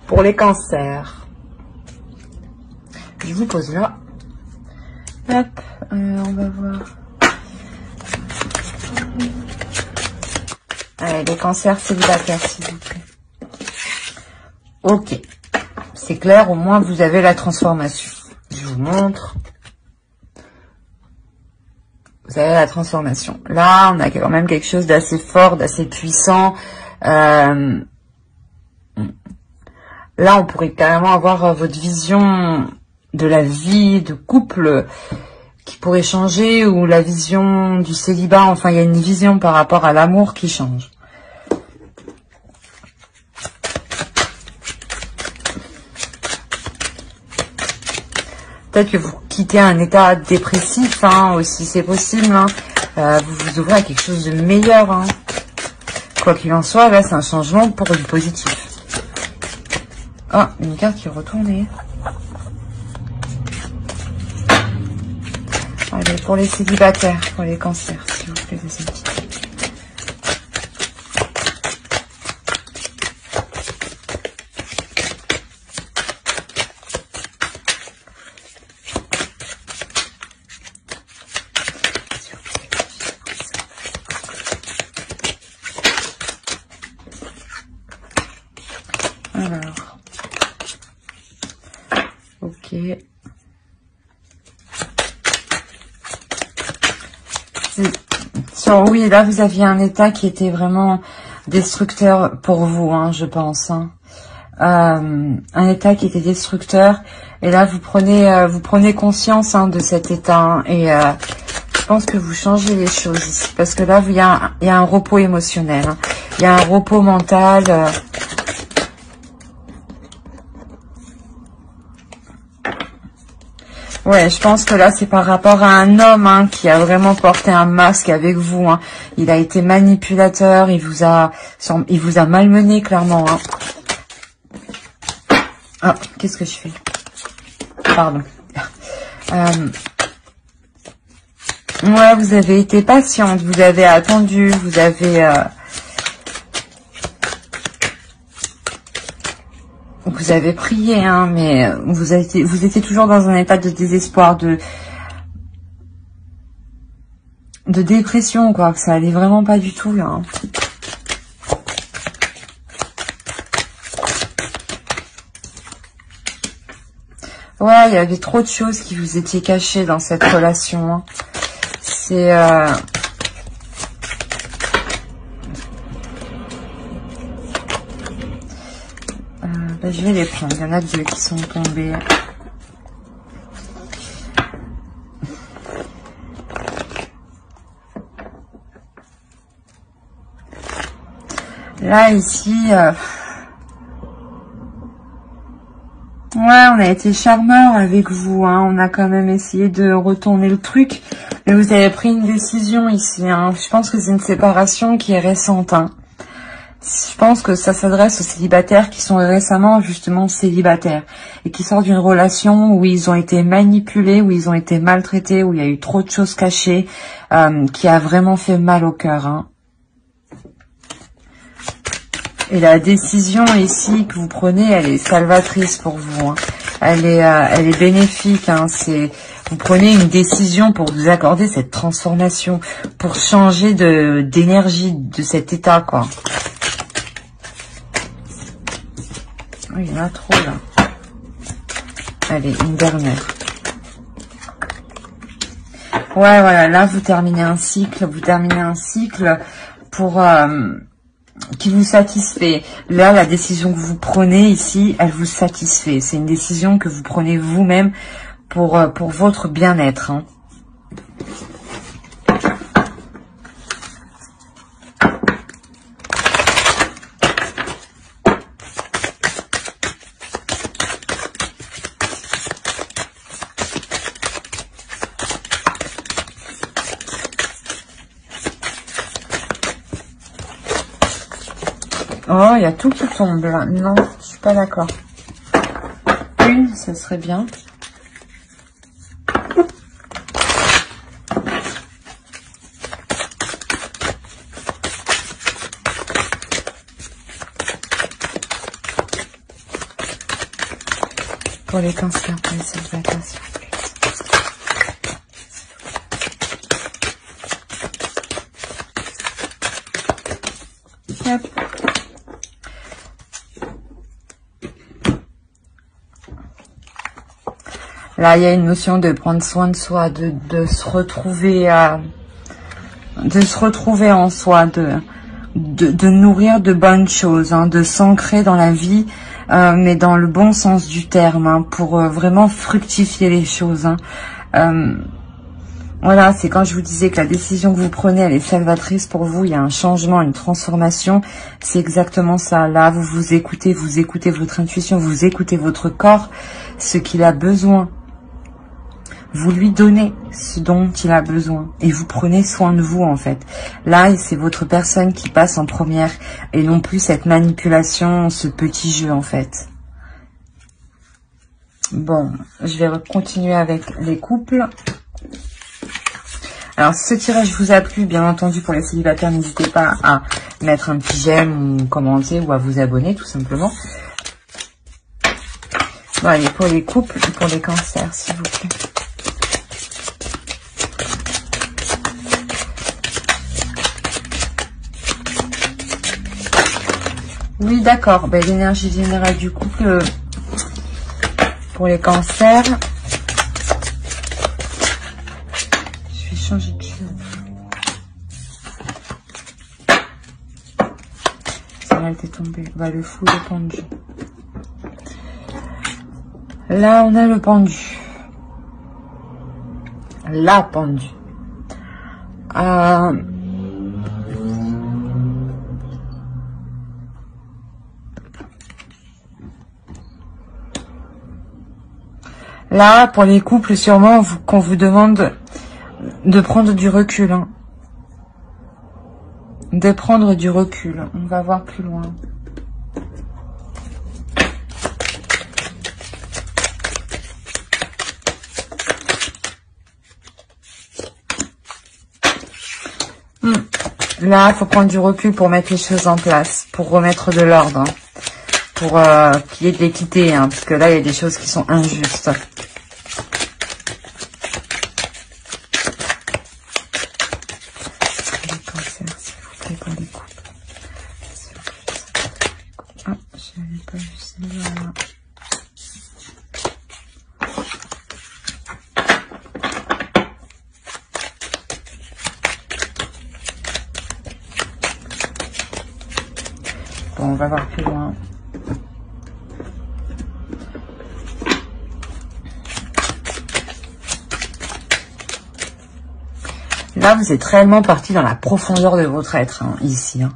Pour les cancers. Je vous pose là. Hop, on va voir. Allez, les cancers célibataires, s'il vous plaît. Ok. C'est clair, au moins vous avez la transformation. Je vous montre. Vous avez la transformation. Là, on a quand même quelque chose d'assez fort, d'assez puissant. Là, on pourrait carrément avoir votre vision de la vie de couple qui pourrait changer, ou la vision du célibat. Enfin, il y a une vision par rapport à l'amour qui change. Peut-être que vous quittez un état dépressif, hein, aussi, c'est possible. Hein. Vous vous ouvrez à quelque chose de meilleur. Hein. Quoi qu'il en soit, là, c'est un changement pour du positif. Ah, une carte qui est retournée. Allez, pour les célibataires, pour les cancers, s'il vous plaît, des petits. Alors, ok. Oui, là, vous aviez un état qui était vraiment destructeur pour vous, hein, je pense. Hein. Un état qui était destructeur. Et là, vous prenez conscience, hein, de cet état. Hein, et je pense que vous changez les choses ici. Parce que là, il y a un repos émotionnel. Hein. Il y a un repos mental. Ouais, je pense que là, c'est par rapport à un homme, hein, qui a vraiment porté un masque avec vous. Hein. Il a été manipulateur, il vous a malmené, clairement. Hein. Ah, qu'est-ce que je fais? Pardon. Ouais, vous avez été patiente, vous avez attendu, vous avez... Vous avez prié, hein, mais vous étiez toujours dans un état de désespoir, de dépression, quoi. Ça allait vraiment pas du tout, là. Hein. Ouais, il y avait trop de choses qui vous étaient cachées dans cette relation. Hein. C'est... je vais les prendre. Il y en a deux qui sont tombés. Là, ici... Ouais, on a été charmeur avec vous. Hein. On a quand même essayé de retourner le truc. Mais vous avez pris une décision ici. Hein. Je pense que c'est une séparation qui est récente. Hein. Je pense que ça s'adresse aux célibataires qui sont récemment justement célibataires et qui sortent d'une relation où ils ont été manipulés, où ils ont été maltraités, où il y a eu trop de choses cachées, qui a vraiment fait mal au cœur. Hein. Et la décision ici que vous prenez, elle est salvatrice pour vous. Hein. Elle est bénéfique. Hein. Vous prenez une décision pour vous accorder cette transformation, pour changer d'énergie de cet état, quoi. Oui, il y en a trop, là. Allez, une dernière. Ouais, voilà, là, vous terminez un cycle pour... qui vous satisfait. Là, la décision que vous prenez ici, elle vous satisfait. C'est une décision que vous prenez vous-même pour votre bien-être. Hein. Oh, il y a tout qui tombe là. Non, je suis pas d'accord. Une, ça serait bien. Pour les cancers, pour les célibataires, s'il vous plaît. Hop. Là, il y a une notion de prendre soin de soi, de se retrouver en soi, de nourrir de bonnes choses, hein, de s'ancrer dans la vie, mais dans le bon sens du terme, hein, pour vraiment fructifier les choses. Hein. Voilà, c'est quand je vous disais que la décision que vous prenez, elle est salvatrice pour vous, il y a un changement, une transformation, c'est exactement ça. Là, vous écoutez votre intuition, vous écoutez votre corps, ce qu'il a besoin. Vous lui donnez ce dont il a besoin et vous prenez soin de vous en fait. Là, c'est votre personne qui passe en première et non plus cette manipulation, ce petit jeu en fait. Bon, je vais continuer avec les couples. Alors, si ce tirage vous a plu, bien entendu, pour les célibataires, n'hésitez pas à mettre un petit j'aime ou commenter ou à vous abonner tout simplement. Bon, allez, pour les couples et pour les cancers, s'il vous plaît. Oui, d'accord. Ben, l'énergie générale du couple pour les cancers. Je vais changer de chose. Celle-là, elle était tombée. Bah, le fou, le pendu. Là, on a le pendu. La pendue. Là, pour les couples, sûrement qu'on vous demande de prendre du recul. Hein. De prendre du recul. On va voir plus loin. Là, il faut prendre du recul pour mettre les choses en place, pour remettre de l'ordre, hein. Pour qu'il y ait de l'équité, hein, parce que là, il y a des choses qui sont injustes. Les cancers, s'il vous plaît, pour les couples. Ah, je n'avais pas vu celle-là. Bon, on va voir plus loin. Là, vous êtes réellement parti dans la profondeur de votre être, hein, ici, hein,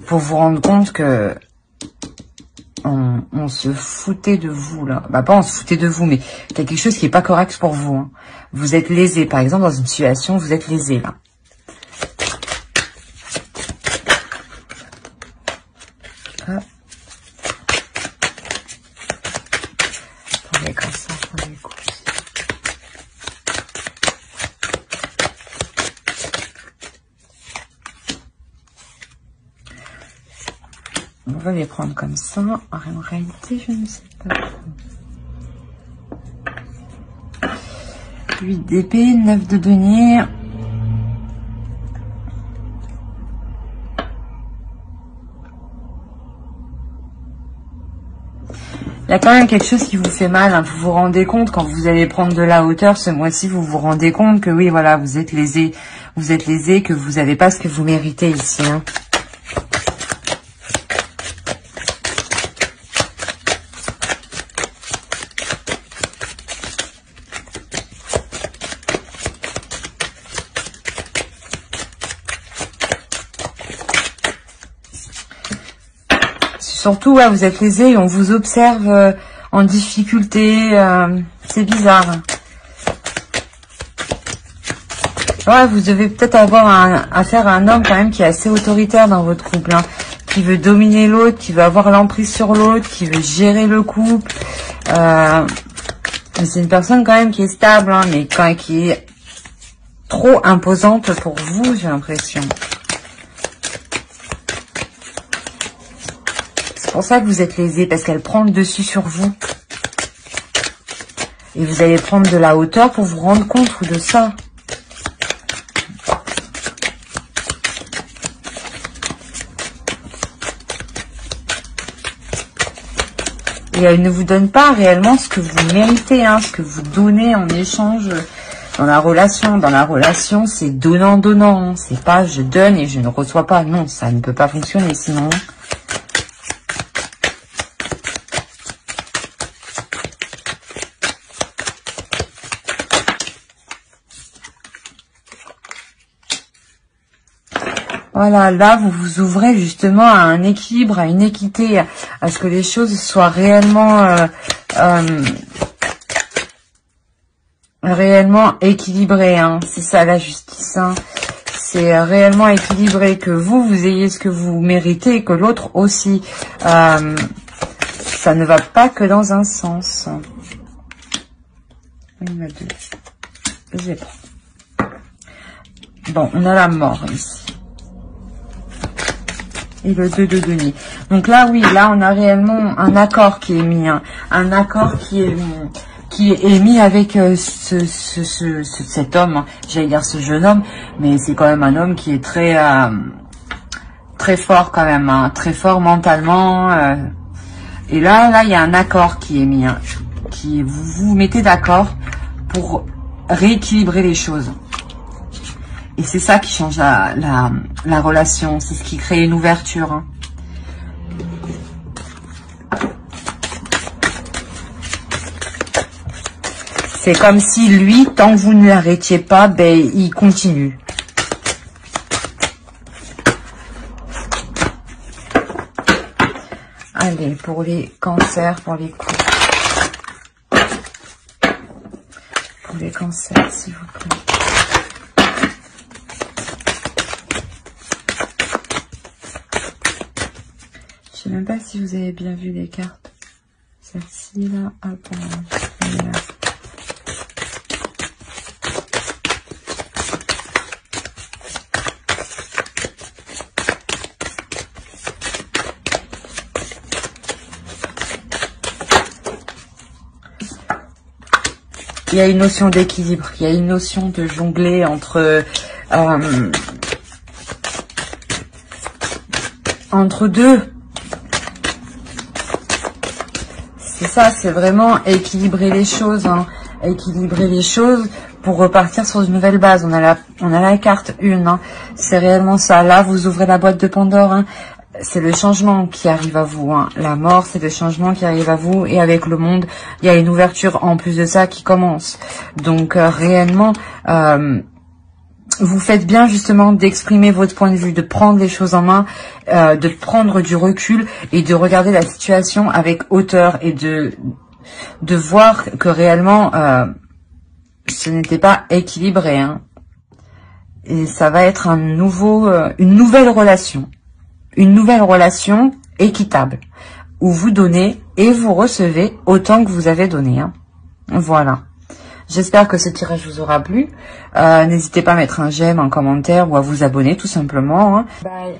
pour vous rendre compte que on se foutait de vous, là. Bah, pas on se foutait de vous, mais il y a quelque chose qui n'est pas correct pour vous. Hein. Vous êtes lésé, par exemple, dans une situation, vous êtes lésé, là. Hop. Pour les cancers, pour les coups. On va les prendre comme ça. En réalité, je ne sais pas. 8 d'épée, 9 de denier. Il y a quand même quelque chose qui vous fait mal. Hein. Vous vous rendez compte, quand vous allez prendre de la hauteur ce mois-ci, vous vous rendez compte que oui, voilà, vous êtes lésé. Vous êtes lésé, que vous n'avez pas ce que vous méritez ici. Hein. Surtout, ouais, vous êtes lésé et on vous observe en difficulté. C'est bizarre. Ouais, vous devez peut-être avoir affaire à un homme quand même qui est assez autoritaire dans votre couple. Hein, qui veut dominer l'autre, qui veut avoir l'emprise sur l'autre, qui veut gérer le couple. C'est une personne quand même qui est stable, hein, mais qui est trop imposante pour vous, j'ai l'impression. C'est pour ça que vous êtes lésé, parce qu'elle prend le dessus sur vous. Et vous allez prendre de la hauteur pour vous rendre compte de ça. Et elle ne vous donne pas réellement ce que vous méritez, hein, ce que vous donnez en échange dans la relation. Dans la relation, c'est donnant-donnant. Hein. C'est pas je donne et je ne reçois pas. Non, ça ne peut pas fonctionner sinon. Voilà, là, vous vous ouvrez justement à un équilibre, à une équité, à ce que les choses soient réellement, réellement équilibrées. Hein. C'est ça la justice. Hein. C'est réellement équilibré, que vous ayez ce que vous méritez et que l'autre aussi. Ça ne va pas que dans un sens. Il y en a deux. Je les prends. Bon, on a la mort ici. Et le 2 de denier. Donc là, oui, là, on a réellement un accord qui est mis. Hein. Un accord qui est mis avec cet homme. Hein. J'allais dire ce jeune homme, mais c'est quand même un homme qui est très fort quand même. Hein. Très fort mentalement. Et là, il y a un accord qui est mis. Hein. Vous vous mettez d'accord pour rééquilibrer les choses. Et c'est ça qui change la relation. C'est ce qui crée une ouverture. Hein. C'est comme si lui, tant que vous ne l'arrêtiez pas, ben, il continue. Allez, pour les cancers, pour les coups. Pour les cancers, s'il vous plaît. Je sais même pas si vous avez bien vu les cartes. Celle-ci, là, hop, là. Il y a une notion d'équilibre, il y a une notion de jongler entre deux. C'est ça, c'est vraiment équilibrer les choses, hein. Équilibrer les choses pour repartir sur une nouvelle base. On a la carte 1, hein. C'est réellement ça. Là, vous ouvrez la boîte de Pandore, hein. C'est le changement qui arrive à vous. Hein. La mort, c'est le changement qui arrive à vous. Et avec le monde, il y a une ouverture en plus de ça qui commence. Donc, réellement, vous faites bien justement d'exprimer votre point de vue, de prendre les choses en main, de prendre du recul et de regarder la situation avec hauteur et de voir que réellement, ce n'était pas équilibré. Hein. Et ça va être une nouvelle relation. Une nouvelle relation équitable, où vous donnez et vous recevez autant que vous avez donné. Hein. Voilà. J'espère que ce tirage vous aura plu. N'hésitez pas à mettre un j'aime, un commentaire ou à vous abonner tout simplement. Hein. Bye.